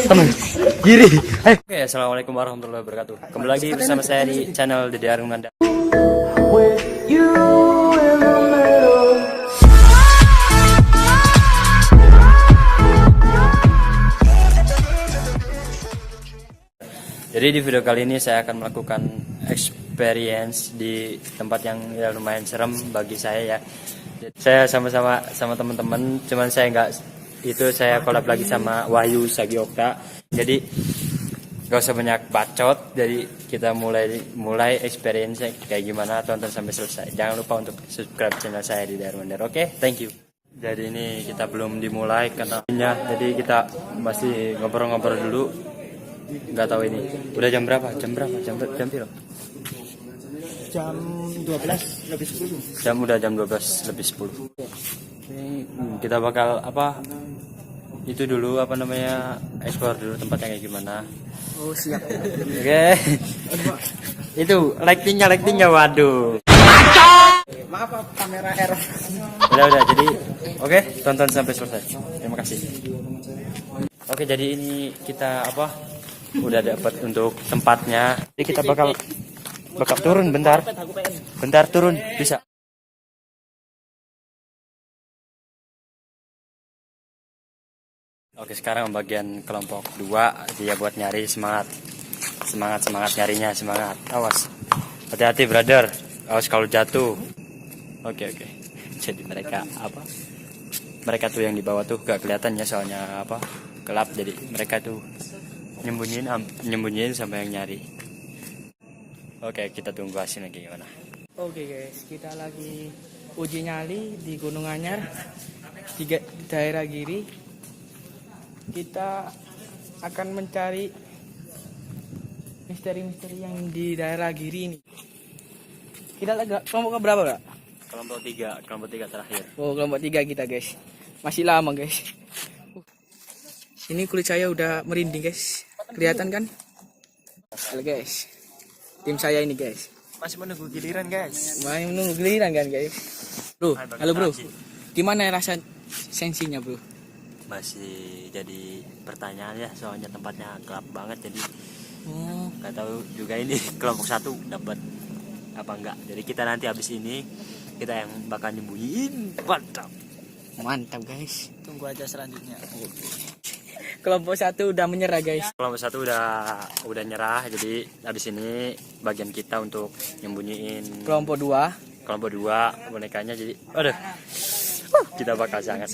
Temen kiri. Oke, assalamualaikum warahmatullahi wabarakatuh. Kembali lagi bersama saya di channel Dede Arumanda. Jadi di video kali ini saya akan melakukan experience di tempat yang ya lumayan serem bagi saya ya. Saya sama-sama teman-teman, cuman saya saya collab lagi sama Wahyu Sagiokta. Jadi gak usah banyak bacot, jadi kita mulai experience kayak gimana, tonton sampai selesai. Jangan lupa untuk subscribe channel saya di Darwandar. Oke, thank you. Jadi ini kita belum dimulai karena jadi kita masih ngobrol-ngobrol dulu. Nggak tahu ini udah jam berapa? Jam piro? Jam 12 lebih 10. Udah jam 12 lebih 10. Ini kita bakal itu dulu explore dulu tempatnya kayak gimana. Oh siap. Oke. Itu lightingnya waduh. Maaf kamera error. Udah jadi oke, tonton sampai selesai. Terima kasih. Oke, jadi ini kita udah dapat untuk tempatnya. Jadi kita bakal turun bentar turun bisa. Oke, sekarang bagian kelompok 2 dia buat nyari semangat nyarinya, semangat. Awas, hati-hati brother, awas kalau jatuh. Oke. Jadi mereka tuh yang di bawah tuh gak kelihatan ya, soalnya gelap, jadi mereka tuh nyembunyiin sampai yang nyari. Oke, kita tunggu hasilnya gimana. Oke guys, kita lagi uji nyali di Gunung Anyar di daerah Giri. Kita akan mencari misteri-misteri yang di daerah Giri ini. Kita lagi kelompok berapa, Kak? Kelompok 3 terakhir. Oh, kelompok 3 kita, guys. Masih lama, guys. Ini kulit saya udah merinding, guys. Kelihatan kan? Halo, guys. Tim saya ini, guys. Masih menunggu giliran, guys. Kan, guys. Bro, halo, bro. Gimana rasa sensinya, bro? Masih jadi pertanyaan ya, soalnya tempatnya gelap banget, jadi nggak tahu juga ini kelompok 1 dapat apa enggak. Jadi kita nanti habis ini kita yang bakal nyembunyiin. Mantap guys. Tunggu aja selanjutnya. Kelompok 1 udah menyerah, guys. Kelompok 1 udah nyerah, jadi habis ini bagian kita untuk nyembunyiin kelompok 2 bonekanya. Jadi kita bakal sangat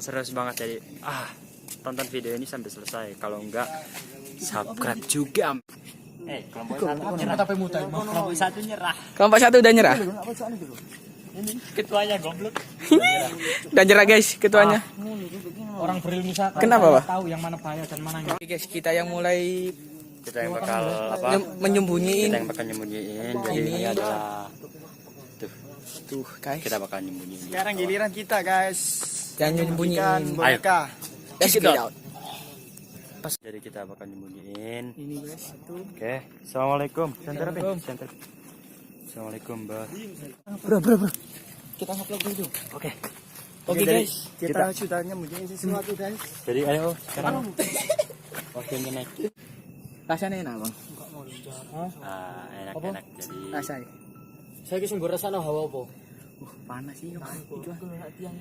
serius banget. Jadi tonton video ini sampai selesai. Kalau enggak subscribe juga. Kelompok 1 nyerah. Kelompok 1 udah nyerah. Ini ketuanya goblok. Udah nyerah, guys, ketuanya. Orang berilmu saat kenapa, Pak? Tahu yang mana bahaya dan mana enggak. Oke, guys, kita yang bakal menyembunyiin. Jadi ini adalah tuh, guys. Kita bakal nyembunyiin. Sekarang giliran kita, guys. Yang nyembunyiin boneka. Let's get out. Jadi kita bakal nyembunyiin. Ini, guys, itu. Oke, assalamualaikum. Assalamualaikum, Mbak. Bro. Kita ngupload dulu. Oke, guys. Kita sudah nyembunyiin sesuatu, guys. Jadi ayo sekarang waktunya naik. Rasanya enak, Bang. Enak. Jadi Rasanya. Saya kisah gue rasanya hawa apa? Panas sih, Bang. Itu tiang.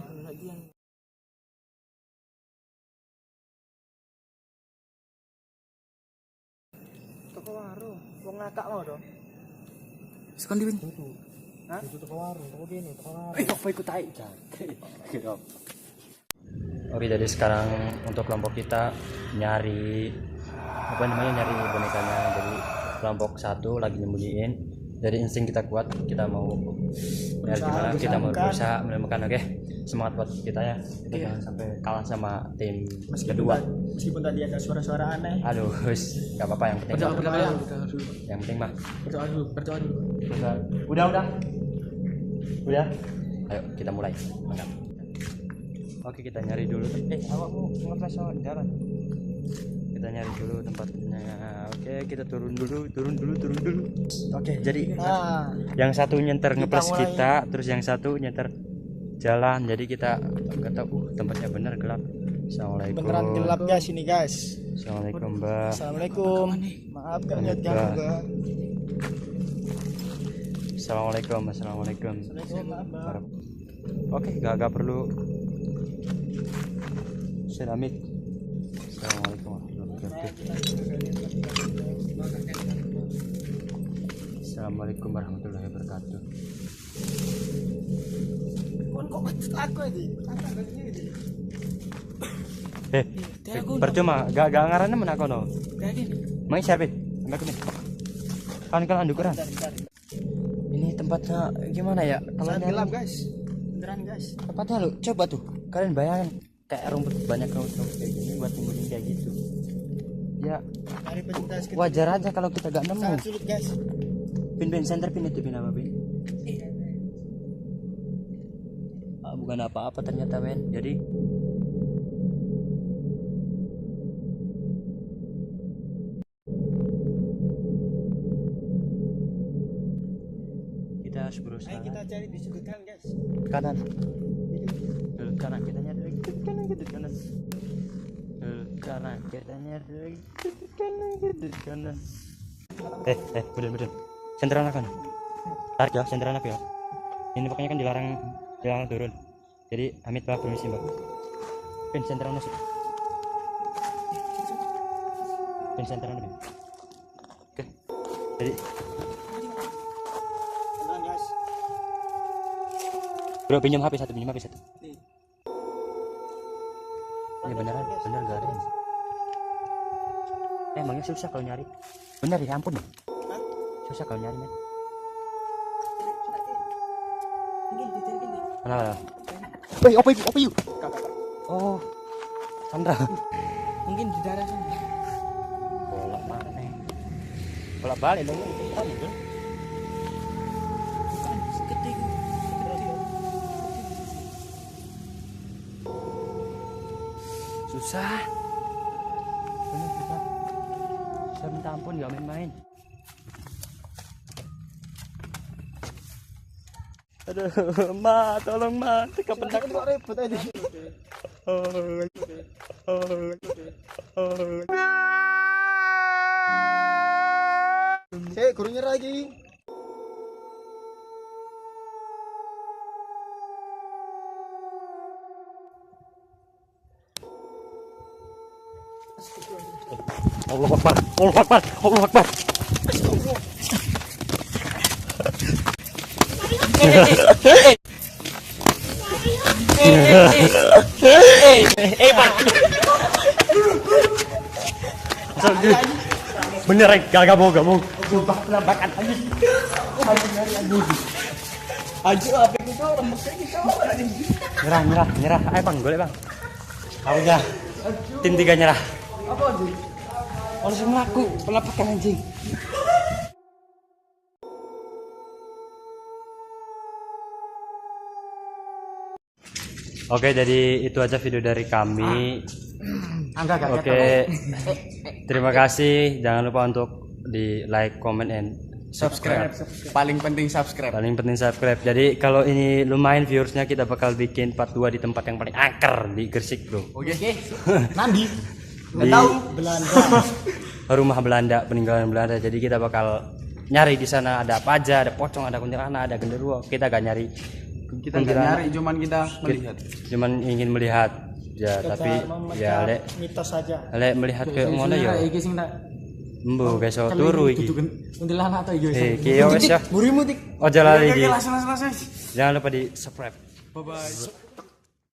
Toko warung, wong ngakak mau dong. Sekon dipin. Hah? Itu toko warung, toko gini, toko warung. Kok ikut tai? oke, jadi sekarang untuk kelompok kita nyari bonekanya. Jadi kelompok 1 lagi nyembunyiin. Jadi insting kita kuat, kita mau berusaha menemukan. Oke, semangat buat kita ya. Kita jangan sampai kalah sama tim kedua. Meskipun tadi ada suara-suara aneh. Aduh, nggak apa-apa, yang penting. Yang penting mah. Berdoa dulu. Udah. Ayo kita mulai. Mantap. Oke, kita nyari dulu. Awakmu nge-flash jalan. Kita nyari dulu tempatnya. Oke, kita turun dulu. Oke, jadi yang satu nyenter nge-flash kita, terus yang satu nyenter jalan, jadi kita nggak tahu tempatnya benar, gelap. Assalamualaikum. Beneran gelap guys ini guys. Assalamualaikum Mbak. Assalamualaikum. Maaf gak lihat ganggu Mbak. Assalamualaikum. Assalamualaikum, maaf Mbak. Oke, gak perlu seramik. Assalamualaikum warahmatullahi wabarakatuh. Assalamualaikum warahmatullahi wabarakatuh. Kon kok ngecut aku ini? Percuma, gak ngarannya mana kono. Yakin? Main siapa? Enggak kene. Kan andukuran. Ini tempatnya gimana ya? Kalau Sangat nyari gelap guys. Beneran guys. tempatnya lo, coba tuh. Kalian bayangin kayak rumput, banyak rumput kayak gini buat timbulin kayak gitu. Ya, Mari pecinta sekitar. wajar aja kalau kita gak nemu. Sangat sulit guys. Pin center pin itu pin apa pin? Bukan apa-apa ternyata men. Jadi kita harus berusaha. Ayo kita cari di sudut kanan guys. Kanan. Kanan kita nyari lagi. Kanan kanan. Kanan kita nyari lagi. Kanan. Bener. Senteran kan? Tarik ya, senteran aku ya. Ini pokoknya kan dilarang turun. Jadi Hamid Pak permisi Mbak. Pin senteran sih. Pin senteran Pin. Oke. Jadi Beneran guys. bro pinjam HP satu. Ya beneran, bener gak ada. Emangnya susah kalau nyari. Bener ya ampun. Susah kalau nyari men. Mana? Apa yuk? Oh, Sandra. Mungkin di daerah sini. Bolak mana? Bolak balik dong. Bukan gede. Susah. Bener susah. Saya minta ampun gak main-main. Aduh, Ma, tolong Ma, teka pendak Kok ribut aja. Saya gurunya lagi. Allah Akbar. Bener gak mau. Sumpah penampakan habis. Aja apa kita orang mesra kita orang ini. Nyerah. Ayo Bang, boleh Bang. Akunya tim 3 nyerah. Apa aja? Langsung laku penampakan anjing. Oke, jadi itu aja video dari kami. Oke, terima kasih. Jangan lupa untuk di like, comment, and subscribe. Paling penting subscribe. Jadi kalau ini lumayan viewersnya, kita bakal bikin part 2 di tempat yang paling angker di Gresik bro. Oke. Nandi. Di Belanda. rumah Belanda, peninggalan Belanda. Jadi kita bakal nyari di sana ada apa aja, ada pocong, ada kuntilanak, ada genderuwo. Kita gak nyari. Kita nggak nyari, cuman kita melihat. Cuman ingin melihat. Ya, tapi ya lek mitos saja. lek melihat ke ngono ya. Iki sing tak Embo guys, turu iki. kuntilanak atau iki. Iki ya wis ya. Burimu tik. Ojo lali iki. Langsung. Jangan lupa di subscribe. Bye bye.